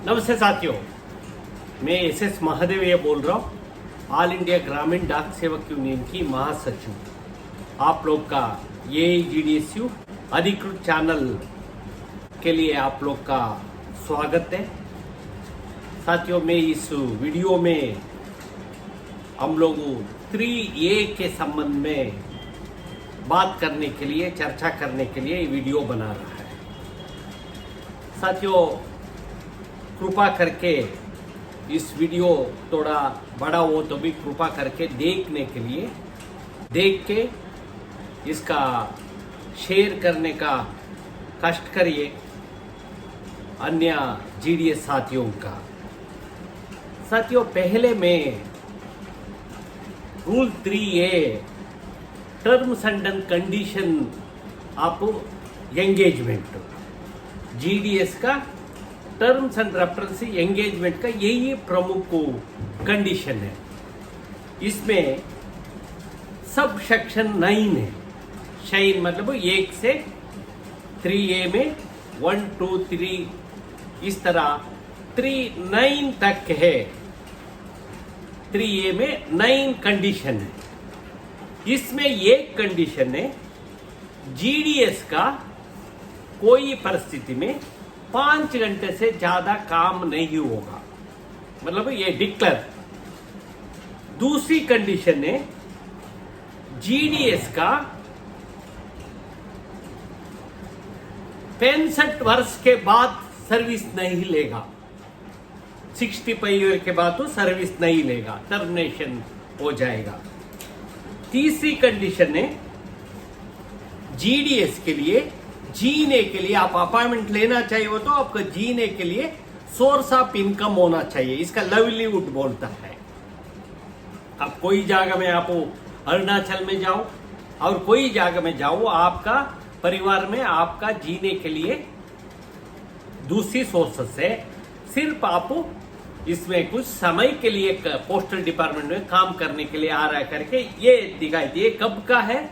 नमस्ते साथियों, मैं एस महादेव ये बोल रहा हूँ, ऑल इंडिया ग्रामीण डाक सेवक यूनियन की महासचिव। आप लोग का AIGDSU अधिकृत चैनल के लिए आप लोग का स्वागत है। साथियों, मैं इस वीडियो में हम लोग 3A के संबंध में बात करने के लिए, चर्चा करने के लिए ये वीडियो बना रहा है। साथियों, कृपा करके इस वीडियो थोड़ा बड़ा हो तो भी कृपा करके देखने के लिए, देख के इसका शेयर करने का कष्ट करिए अन्य GDS साथियों का। साथियों, पहले मैं rule 3A terms and condition of engagement, GDS का टर्म्स एंड रेफरेंस एंगेजमेंट का यही प्रमुख कंडीशन है। इसमें सब सेक्शन 9 है। शाइन मतलब 1 से 3A में 1, 2, 3 इस तरह 9 तक है। 3A में 9 कंडीशन है। इसमें एक कंडीशन है, GDS का कोई परिस्थिति में 5 घंटे से ज्यादा काम नहीं होगा, मतलब ये डिक्लेयर। दूसरी कंडीशन है, GDS का 65 वर्ष के बाद सर्विस नहीं लेगा। 65 ईयर के बाद तो सर्विस नहीं लेगा, टर्मिनेशन हो जाएगा। तीसरी कंडीशन है, GDS के लिए जीने के लिए आप अपॉइंटमेंट लेना चाहिए हो तो आपको जीने के लिए सोर्स ऑफ इनकम होना चाहिए। इसका लाइवलीहुड बोलता है। अब कोई जगह में आप अरुणाचल में जाओ और कोई जगह में जाओ, आपका परिवार में आपका जीने के लिए दूसरी सोर्सेस है। सिर्फ आप इसमें कुछ समय के लिए पोस्टल डिपार्टमेंट में काम करने के लिए आ रहा है करके ये दिखाई दिए। कब का है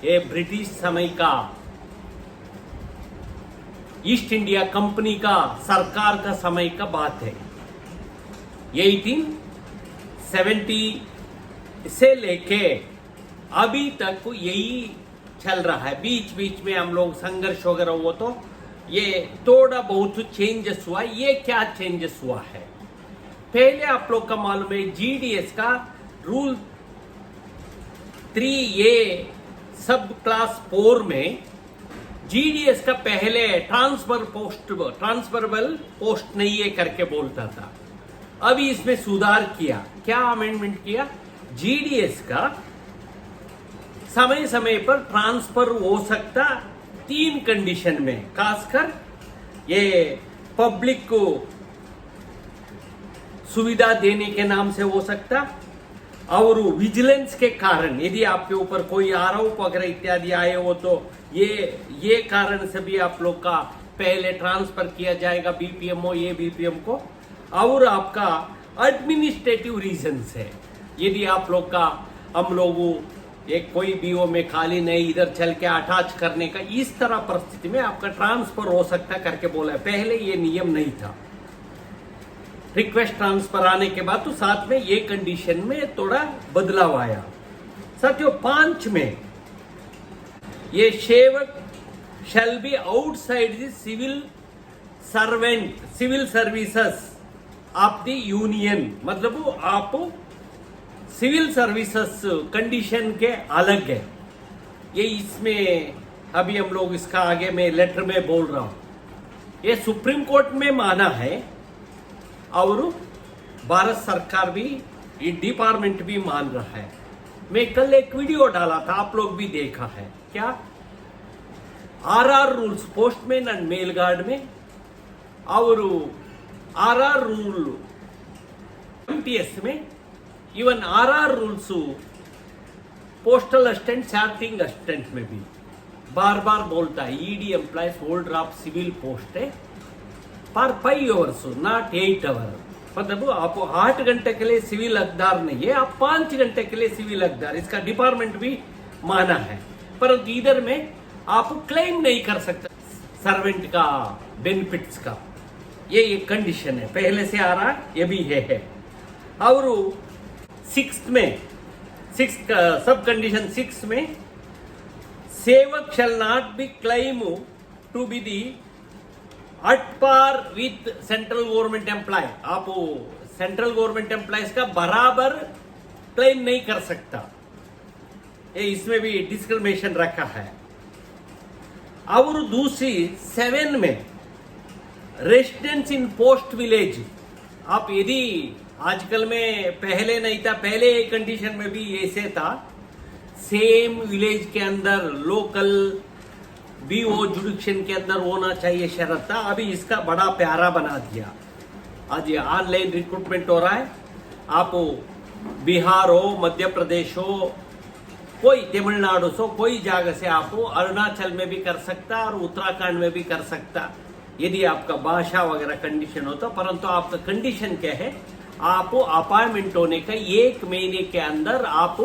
ये? ब्रिटिश समय का, ईस्ट इंडिया कंपनी का, सरकार का समय का बात है। 1870 से लेके अभी तक यही चल रहा है। बीच बीच में हम लोग संघर्ष वगैरह हुआ तो ये थोड़ा बहुत चेंजेस हुआ। ये क्या चेंजेस हुआ है? पहले आप लोग का मालूम है, GDS का रूल 3A सब क्लास 4 में GDS का पहले ट्रांसफरेबल पोस्ट नहीं है करके बोलता था। अभी इसमें सुधार किया। क्या अमेंडमेंट किया? GDS का समय समय पर ट्रांसफर हो सकता 3 कंडीशन में, खासकर ये पब्लिक को सुविधा देने के नाम से हो सकता, और विजिलेंस के कारण यदि आपके ऊपर कोई आरोप वगैरह इत्यादि आए हो तो ये कारण से भी आप लोग का पहले ट्रांसफर किया जाएगा BPMO, ABPM को। और आपका एडमिनिस्ट्रेटिव रीजंस है, यदि आप लोग का हम लोग एक कोई BO में खाली नहीं, इधर चल के अटैच करने का, इस तरह परिस्थिति में आपका ट्रांसफर हो सकता करके बोला है। पहले ये नियम नहीं था। रिक्वेस्ट ट्रांसफर आने के बाद तो साथ में ये कंडीशन में थोड़ा बदलाव आया। साथियों, 5 में ये सेवक shall be outside the civil services of the union, मतलब वो आप सिविल सर्विसेज कंडीशन के अलग है। ये इसमें अभी हम लोग इसका आगे में लेटर में बोल रहा हूं। ये सुप्रीम कोर्ट में माना है और भारत सरकार भी, ये डिपार्टमेंट भी मान रहा है। मैं कल एक वीडियो डाला था, आप लोग भी देखा है क्या? RR rules postman and mail guard में, और RR रूल MTS में, even RR rules postal assistant, sorting assistant में भी बार बार बोलता है ED employees holder of civil post है पर 5 आवर्स नॉट 8 आवर। मतलब आप 8 घंटे के लिए सिविल हकदार नहीं है, आप 5 घंटे के लिए सिविल हकदार। इसका डिपार्टमेंट भी माना है, परंतु इधर में आप क्लेम नहीं कर सकते सर्वेंट का बेनिफिट्स का। ये एक कंडीशन है, पहले से आ रहा है, ये भी है। और सिक्स सब कंडीशन 6 में सेवक shall not be claim to be the at par with central government employ. आप सेंट्रल गवर्नमेंट एम्प्लॉयज का बराबर क्लेम नहीं कर सकता, ये इसमें भी डिस्क्रिमिनेशन रखा है। और दूसरी 7 में रेसिडेंस इन पोस्ट विलेज, आप यदि आजकल में पहले नहीं था, पहले एक कंडीशन में भी ऐसे था, सेम विलेज के अंदर लोकल बीओ जुडिक्शन के अंदर होना चाहिए शर्त था। अभी इसका बड़ा प्यारा बना दिया। आज ये ऑनलाइन रिक्रूटमेंट हो रहा है, आप बिहार हो, मध्य प्रदेश हो, कोई तमिलनाडु हो, कोई जगह से आप अरुणाचल में भी कर सकता और उत्तराखंड में भी कर सकता, यदि आपका भाषा वगैरह कंडीशन हो तो। परंतु आपका कंडीशन क्या है, आप अपॉइंटमेंट होने का 1 महीने के अंदर आप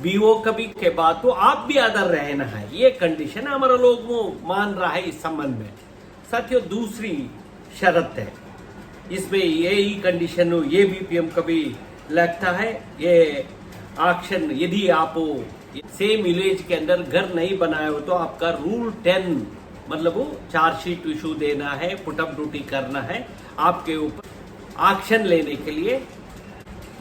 बीओ कभी के बाद तो आप भी अदर रहना है, ये कंडीशन हमारा लोग वो मान रहा है इस संबंध में। साथियों, दूसरी शर्त है इसमें, यही कंडीशन ये बीपीएम कभी लगता है, ये ऑक्शन यदि आप सेम विलेज के अंदर घर नहीं बनाए हो तो आपका रूल 10 मतलब वो चार्जशीट इशू देना है, पुटअप ड्यूटी करना है, आपके ऊपर एक्शन लेने के लिए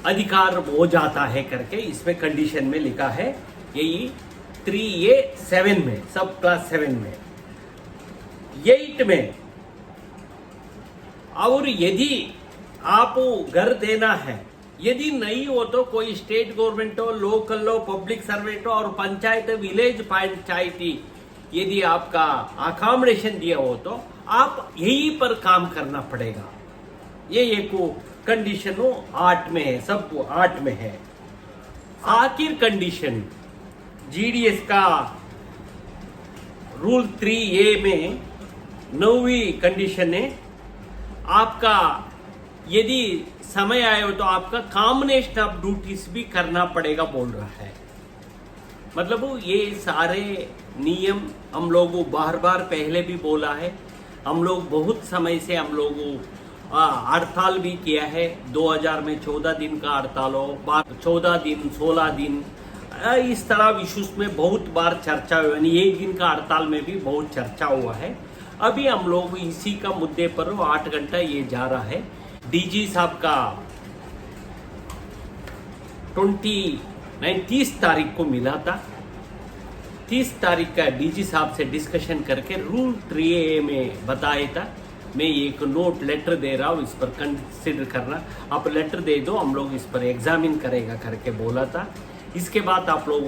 अधिकार हो जाता है करके इसमें कंडीशन में लिखा है। यही 3A 7 में, सब क्लास 7 में। 8 में, और यदि आप घर देना है, यदि नहीं हो तो कोई स्टेट गवर्नमेंट हो, लोकल हो, पब्लिक सर्वेंट हो और पंचायत विलेज पंचायती यदि आपका अकोमोडेशन दिया हो तो आप यहीं पर काम करना पड़ेगा। ये एक कंडीशन 8 में है, सब 8 में है। आखिर कंडीशन जीडीएस का रूल 3A में 9वीं कंडीशन है, आपका यदि समय आए हो तो आपका कॉम्बिनेशन ऑफ ड्यूटीज भी करना पड़ेगा बोल रहा है। मतलब ये सारे नियम हम लोगों बार बार पहले भी बोला है, हम लोग बहुत समय से हम लोगों हड़ताल भी किया है। 2000 में 14 दिन का हड़ताल हो, 14 दिन 16 दिन, इस तरह इश्यूज में बहुत बार चर्चा हुई, यानी 1 दिन का हड़ताल में भी बहुत चर्चा हुआ है। अभी हम लोग इसी का मुद्दे पर 8 घंटा ये जा रहा है। डीजी साहब का 30 तारीख को मिला था, 30 तारीख का डीजी साहब से डिस्कशन करके रूल 3A में बताया था। मैं एक नोट लेटर दे रहा हूँ, इस पर कंसिडर करना, आप लेटर दे दो, हम लोग इस पर एग्जामिन करेगा करके बोला था। इसके बाद आप लोग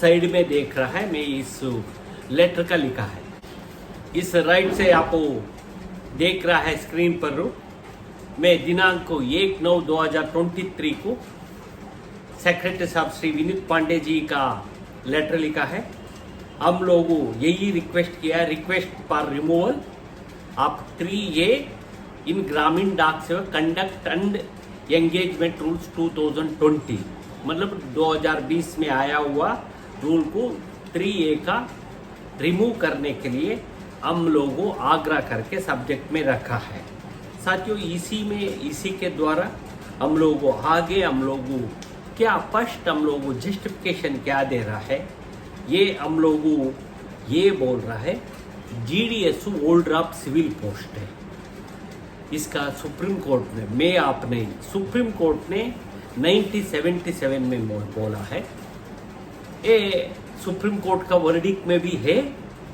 साइड में देख रहा है, मैं इस लेटर का लिखा है, इस राइट से आप देख रहा है स्क्रीन पर, मैं दिनांक को 1/9/2023 को सेक्रेटरी साहब श्री विनीत पांडे जी का लेटर लिखा है। हम लोगों यही रिक्वेस्ट किया है, रिक्वेस्ट फॉर रिमूवल आप 3A इन ग्रामीण डाक सेवा कंडक्ट एंड एंगेजमेंट रूल्स 2020, मतलब 2020 में आया हुआ रूल को 3A का रिमूव करने के लिए हम लोगों आग्रह करके सब्जेक्ट में रखा है। साथियों, इसी के द्वारा हम लोगों आगे हम लोगों क्या फर्स्ट हम लोगों जस्टिफिकेशन क्या दे रहा है, ये हम लोगों ये बोल रहा है GDS holder of civil post है। इसका सुप्रीम कोर्ट में सुप्रीम कोर्ट ने 1977 में बोला है। ये सुप्रीम कोर्ट का वर्डिक्ट में भी है,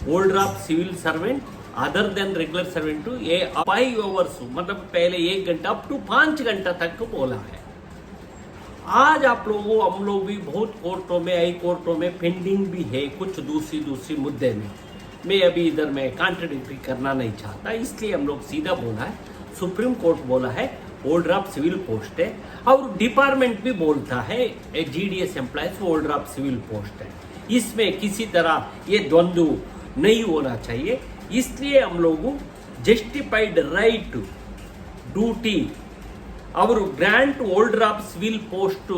holder of civil servant other than regular servant to ये 5 आवर्स, मतलब पहले 1 घंटा अप टू 5 घंटा तक को बोला है। आज आप लोगों हम लोग भी बहुत कोर्टों में, हाई कोर्टों में पेंडिंग भी है कुछ दूसरी मुद्दे में। मैं अभी इधर में कॉन्ट्रडिक्टरी करना नहीं चाहता, इसलिए हम लोग सीधा बोला है, सुप्रीम कोर्ट बोला है होल्डर ऑफ सिविल पोस्ट है, और डिपार्टमेंट भी बोलता है GDS employees holder of civil post है। इसमें किसी तरह ये द्वंद्व नहीं होना चाहिए, इसलिए हम लोगों जस्टिफाइड राइट ड्यूटी और grant holder of civil post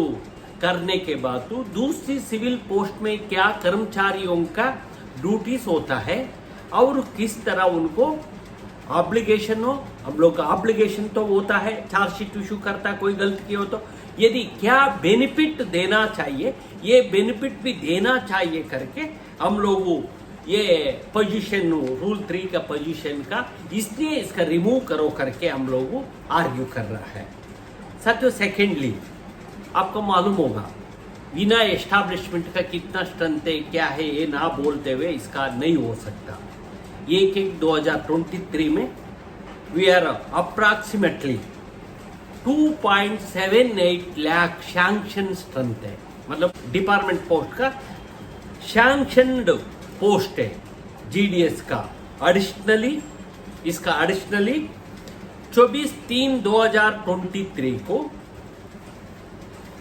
करने के बाद तो दूसरी सिविल पोस्ट में क्या कर्मचारियों का ड्यूटीज होता है और किस तरह उनको ऑब्लिगेशन हो, हम लोग का ऑब्लिगेशन तो होता है, चार्जशीट इशू करता है कोई गलती की हो तो, यदि क्या बेनिफिट देना चाहिए, ये बेनिफिट भी देना चाहिए करके हम लोग ये पोजीशन रूल 3 का पोजीशन का, इसलिए इसका रिमूव करो करके हम लोग आर्ग्यू कर रहा है। साथियों, सेकेंडली आपको मालूम होगा बिना एस्टैब्लिशमेंट का कितना स्ट्रेंथ है, क्या है, ये ना बोलते हुए इसका नहीं हो सकता। ये कि 2023 में we are approximately 2.78 lakh sanction strength है, मतलब डिपार्टमेंट पोस्ट का सैंक्शनड पोस्ट है जीडीएस का। एडिशनली इसका 24/3/2023 को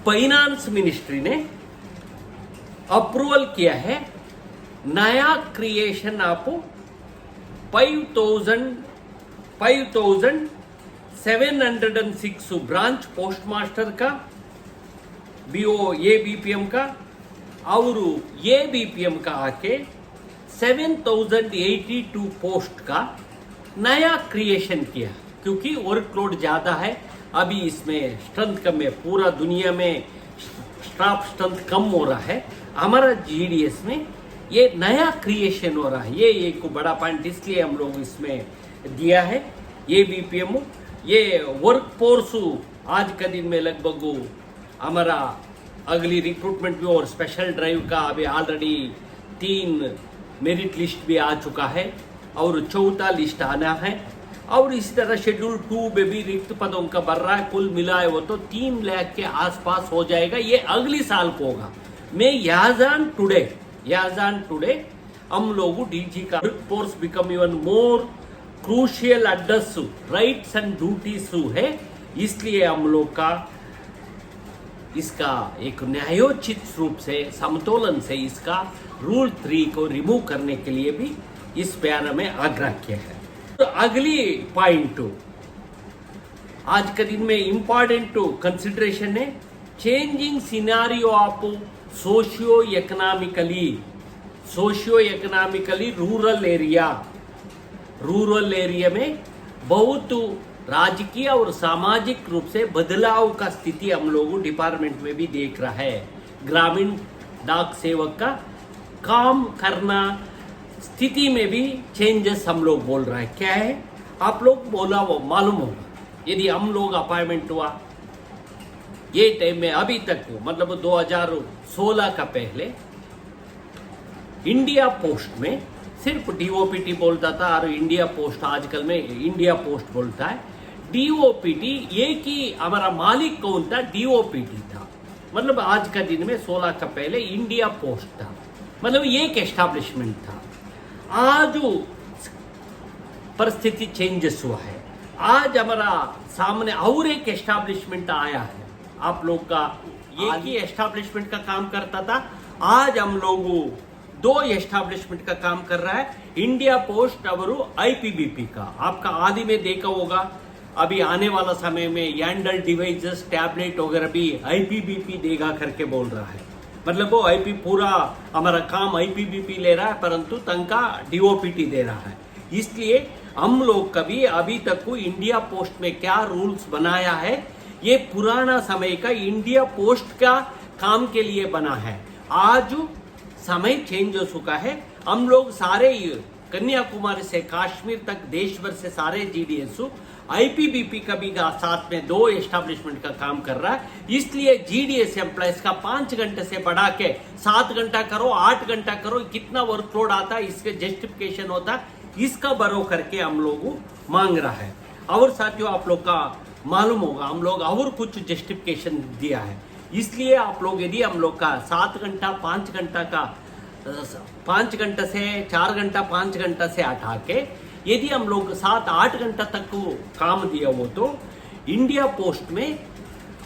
फाइनेंस मिनिस्ट्री ने अप्रूवल किया है नया creation of 5,706 branch post master का, बीओ ए बीपीएम का और ए बीपीएम का आके 7,082 पोस्ट का नया क्रिएशन किया, क्योंकि वर्कलोड ज्यादा है। अभी इसमें स्ट्रेंथ कम है, पूरा दुनिया में स्टाफ स्ट्रेंथ कम हो रहा है। हमारा जीडीएस में ये नया क्रिएशन हो रहा है, ये एक बड़ा पॉइंट इसलिए हम लोग इसमें दिया है। ये बीपीएम ये वर्क फोर्स आज का दिन में लगभग हमारा अगली रिक्रूटमेंट भी और स्पेशल ड्राइव का अभी ऑलरेडी 3 मेरिट लिस्ट भी आ चुका है और 4था लिस्ट आना है, और इसी तरह शेड्यूल 2 में भी रिक्त पदों का बढ़ रहा है। कुल मिलाए वो तो 3 लाख के आसपास हो जाएगा, ये अगली साल को होगा। मैं याजान टुडे हम लोग डीजी का work force become even more crucial address rights and duties है, इसलिए हम लोग का इसका एक न्यायोचित रूप से समतोलन से इसका रूल 3 को रिमूव करने के लिए भी इस प्यारा में आग्रह किया है। तो अगली पॉइंट आज के दिन में इंपॉर्टेंट कंसिडरेशन है changing scenario of socio economically rural area में बहुत राजकीय और सामाजिक रूप से बदलाव का स्थिति हम लोग डिपार्टमेंट में भी देख रहा है। ग्रामीण डाक सेवक का काम करना स्थिति में भी चेंजेस हम लोग बोल रहा है। क्या है आप लोग बोला वो मालूम होगा, यदि हम लोग अपॉइंटमेंट हुआ ये टाइम में अभी तक मतलब 2016 का पहले इंडिया पोस्ट में सिर्फ डीओपीटी बोलता था, और इंडिया पोस्ट आजकल में इंडिया पोस्ट बोलता है। डीओपीटी एक ही हमारा मालिक कौन था, डीओपीटी था। मतलब आज का दिन में 16 का पहले इंडिया पोस्ट था, मतलब एक एस्टैब्लिशमेंट था। आज परिस्थिति चेंजेस हुआ है, आज हमारा सामने और एक एस्टैब्लिशमेंट आया है। आप लोग का एक ही एस्टैब्लिशमेंट का काम करता था, आज हम लोग 2 एस्टैब्लिशमेंट का काम कर रहा है, इंडिया पोस्ट और आईपीबीपी का। आपका आदि में देखा होगा अभी आने वाला समय में एंड्रॉइड डिवाइसेस टैबलेट वगैरह भी आईपीबीपी देगा करके बोल रहा है। मतलब वो आईपी पूरा हमारा काम आईपीबीपी ले रहा है, परंतु तंका डीओपीटी दे रहा है। इसलिए हम लोग कभी अभी तक को इंडिया पोस्ट में क्या रूल्स बनाया है, ये पुराना समय का इंडिया पोस्ट का काम के लिए बना है। आज समय चेंज हो चुका है। हम लोग सारे कन्याकुमारी से काश्मीर तक देश भर से सारे जीडीएस आईपीबीपी का भी साथ में 2 एस्टैब्लिशमेंट का काम कर रहा है। इसलिए जीडीएस एम्प्लॉयज का 5 घंटे से बढ़ा के 7 घंटा करो, 8 घंटा करो, कितना वर्कलोड आता है इसके जस्टिफिकेशन होता है, इसका बरो करके हम लोग मांग रहा है। और साथियों आप लोग का मालूम होगा हम लोग और कुछ जस्टिफिकेशन दिया है। इसलिए आप लोग यदि हम लोग का 7 घंटा 5 घंटा का 5 घंटा से 4 घंटा 5 घंटा से हटा के यदि हम लोग 7-8 घंटा तक को काम दिया हो तो इंडिया पोस्ट में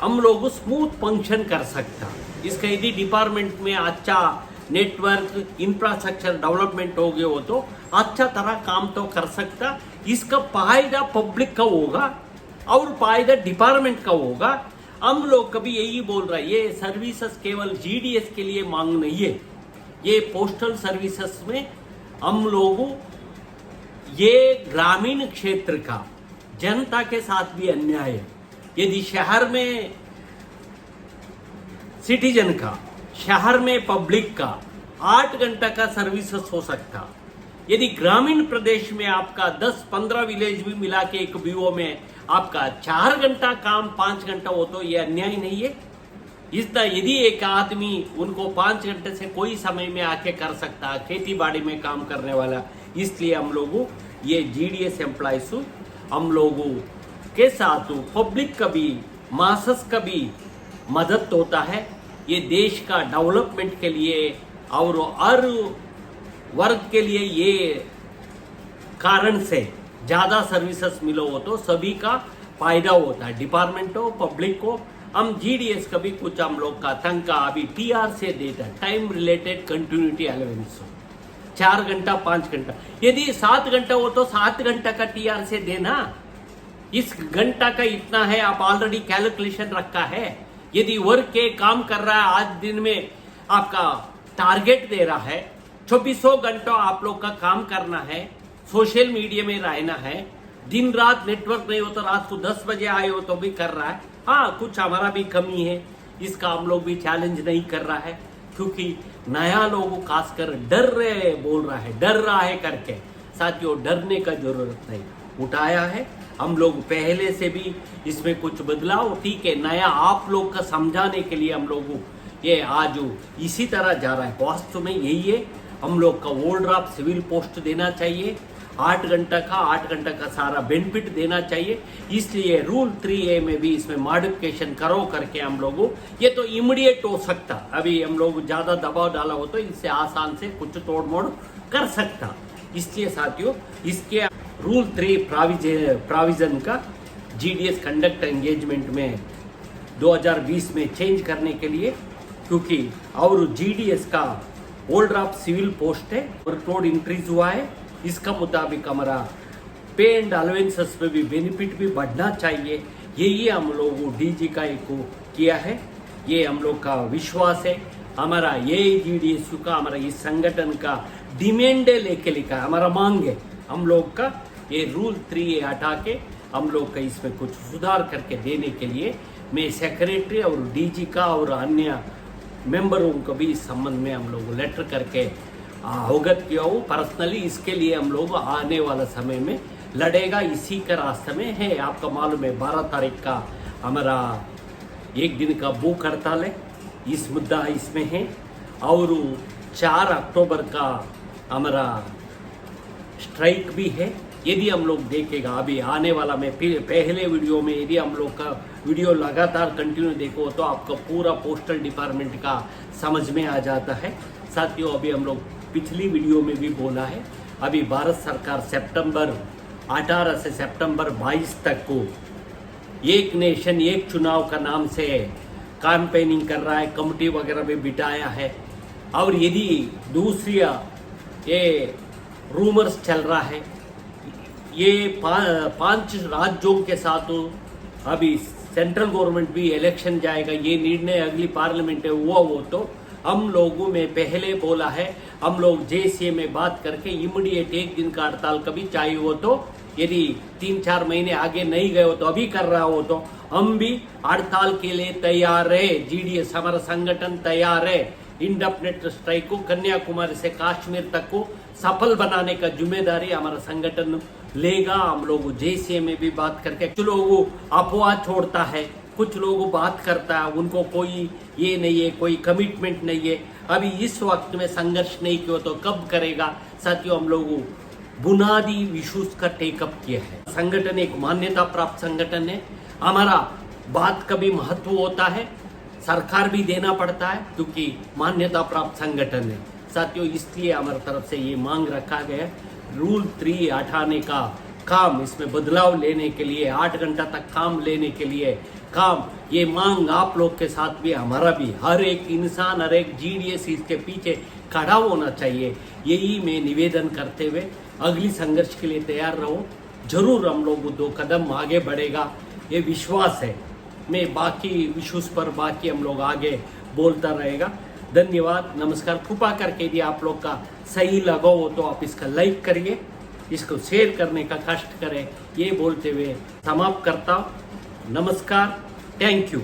हम लोग स्मूथ फंक्शन कर सकता। इसका यदि डिपार्टमेंट में अच्छा नेटवर्क इंफ्रास्ट्रक्चर डेवलपमेंट हो गया हो तो अच्छा तरह काम तो कर सकता। इसका फायदा पब्लिक का होगा और फायदा डिपार्टमेंट का होगा। हम लोग कभी यही बोल रहा है, ये सर्विसेज केवल जीडीएस के लिए मांग नहीं है, ये पोस्टल सर्विसेज में हम लोग ये ग्रामीण क्षेत्र का जनता के साथ भी अन्याय है। यदि शहर में सिटीजन का, शहर में पब्लिक का 8 घंटा का सर्विसेस हो सकता, यदि ग्रामीण प्रदेश में आपका 10-15 विलेज भी मिला के एक बीओ में आपका 4 घंटा काम 5 घंटा हो, तो ये अन्याय नहीं है? इसका यदि एक आदमी उनको 5 घंटे से कोई समय में आके कर सकता, खेती बाड़ी में काम करने वाला, इसलिए हम लोगों ये जीडीएस एम्प्लॉयज हम लोगों के साथ पब्लिक का भी, मासस का भी मदद होता है। ये देश का डेवलपमेंट के लिए और हर वर्ग के लिए ये कारण से ज़्यादा सर्विसेज मिलो हो तो सभी का फायदा होता है, डिपार्टमेंट हो, पब्लिक को। हम जीडीएस का भी कुछ हम लोग का तनख्वाह अभी टीआर से देता है, टाइम रिलेटेड कंटिन्यूटी अलाउंस, 4 घंटा 5 घंटा, यदि 7 घंटा हो तो 7 घंटा का टीआर से देना। इस घंटा का इतना है, आप ऑलरेडी कैलकुलेशन रखा है। यदि वर्क के काम कर रहा है, आज दिन में आपका टारगेट दे रहा है, 2400 घंटा आप लोग का काम करना है, सोशल मीडिया में रहना है, दिन रात नेटवर्क नहीं हो तो रात को 10 बजे आए हो तो भी कर रहा है। हाँ, कुछ हमारा भी कमी है, इसका हम लोग भी चैलेंज नहीं कर रहा है, क्योंकि नया लोगों खासकर डर रहे बोल रहा है, डर रहा है करके। साथियों, डरने का जरूरत नहीं, उठाया है हम लोग पहले से भी। इसमें कुछ बदलाव ठीक है, नया आप लोग का समझाने के लिए हम लोग ये आज इसी तरह जा रहा है। वास्तव में यही है, हम लोग का ओल्ड ड्राफ्ट सिविल पोस्ट देना चाहिए, 8 घंटा का सारा बेनिफिट देना चाहिए। इसलिए रूल 3A में भी इसमें मॉडिफिकेशन करो करके हम लोगों, ये तो इमीडिएट हो सकता, अभी हम लोग ज्यादा दबाव डाला हो तो इससे आसान से कुछ तोड़ मोड़ कर सकता। इसलिए साथियों, इसके रूल 3 प्रोविजन का जीडीएस कंडक्ट एंगेजमेंट में 2020 में चेंज करने के लिए, क्योंकि और जीडीएस का ओल्ड ड्राफ्ट सिविल पोस्ट है, वर्कलोड इंक्रीज हुआ है, इसका मुताबिक हमारा पे एंड अलाउंसेस पे भी बेनिफिट भी बढ़ना चाहिए। यही हम लोग डीजी का एक किया है, ये हम लोग का विश्वास है। हमारा ये जीडीएस का, हमारा इस संगठन का डिमांड लेके लिखा है, हमारा मांग है हम लोग का ये रूल 3A हटा के हम लोग का इसमें कुछ सुधार करके देने के लिए मैं सेक्रेटरी और डीजी का और अन्य मेंबरों को भी इस संबंध में हम लोग लेटर करके अवगत किया हूँ पर्सनली। इसके लिए हम लोग आने वाला समय में लड़ेगा, इसी का रास्ते में है। आपका मालूम है 12 तारीख का हमारा 1 दिन का भूख हड़ताल है, इस मुद्दा इसमें है, और 4 अक्टूबर का हमारा स्ट्राइक भी है। यदि हम लोग देखेगा अभी आने वाला में पहले वीडियो में, यदि हम लोग का वीडियो लगातार कंटिन्यू देखो तो आपका पूरा पोस्टल डिपार्टमेंट का समझ में आ जाता है। साथियों, अभी हम लोग पिछली वीडियो में भी बोला है, अभी भारत सरकार सितंबर 18 से सितंबर 22 तक को एक नेशन एक चुनाव का नाम से कैंपेनिंग कर रहा है, कमेटी वगैरह भी बिठाया है। और यदि दूसरी ये रूमर्स चल रहा है, ये 5 राज्यों के साथ अभी सेंट्रल गवर्नमेंट भी इलेक्शन जाएगा, ये निर्णय अगली पार्लियामेंट में हुआ हो तो हम लोगों में पहले बोला है, हम लोग जेसीए में बात करके इमीडिएट 1 दिन का हड़ताल कभी चाहिए हो तो, यदि 3-4 महीने आगे नहीं गए हो तो अभी कर रहा हो तो हम भी हड़ताल के लिए तैयार है। जीडीएस हमारा संगठन तैयार है। इंडेफिनिट स्ट्राइक को कन्याकुमारी से कश्मीर तक को सफल बनाने का जिम्मेदारी हमारा संगठन लेगा। हम लोग जेसीए में भी बात करके, कुछ लोग अफवाह छोड़ता है, कुछ लोग बात करता है, उनको कोई ये नहीं है, कोई कमिटमेंट नहीं है। अभी इस वक्त में संघर्ष नहीं किया तो कब करेगा? साथियों, हम लोग बुनियादी इश्यूज का टेकअप किया है। संगठन एक मान्यता प्राप्त संगठन है, हमारा बात का भी महत्व होता है, सरकार भी देना पड़ता है क्योंकि मान्यता प्राप्त संगठन है। साथियों, इसलिए हमारी तरफ से ये मांग रखा गया रूल 3 हटाने का काम, इसमें बदलाव लेने के लिए, 8 घंटा तक काम लेने के लिए काम, ये मांग आप लोग के साथ भी, हमारा भी, हर एक इंसान, हर एक जीडीएस इसके पीछे खड़ा होना चाहिए। यही मैं निवेदन करते हुए अगली संघर्ष के लिए तैयार रहो। जरूर हम लोग 2 कदम आगे बढ़ेगा, ये विश्वास है। मैं बाकी इश्यूज पर बाकी हम लोग आगे बोलता रहेगा। धन्यवाद, नमस्कार। कृपा करके यदि आप लोग का सही लगा हो तो आप इसका लाइक करिए इसको शेयर करने का कष्ट करें, ये बोलते हुए समाप्त करता हूँ। नमस्कार, थैंक यू।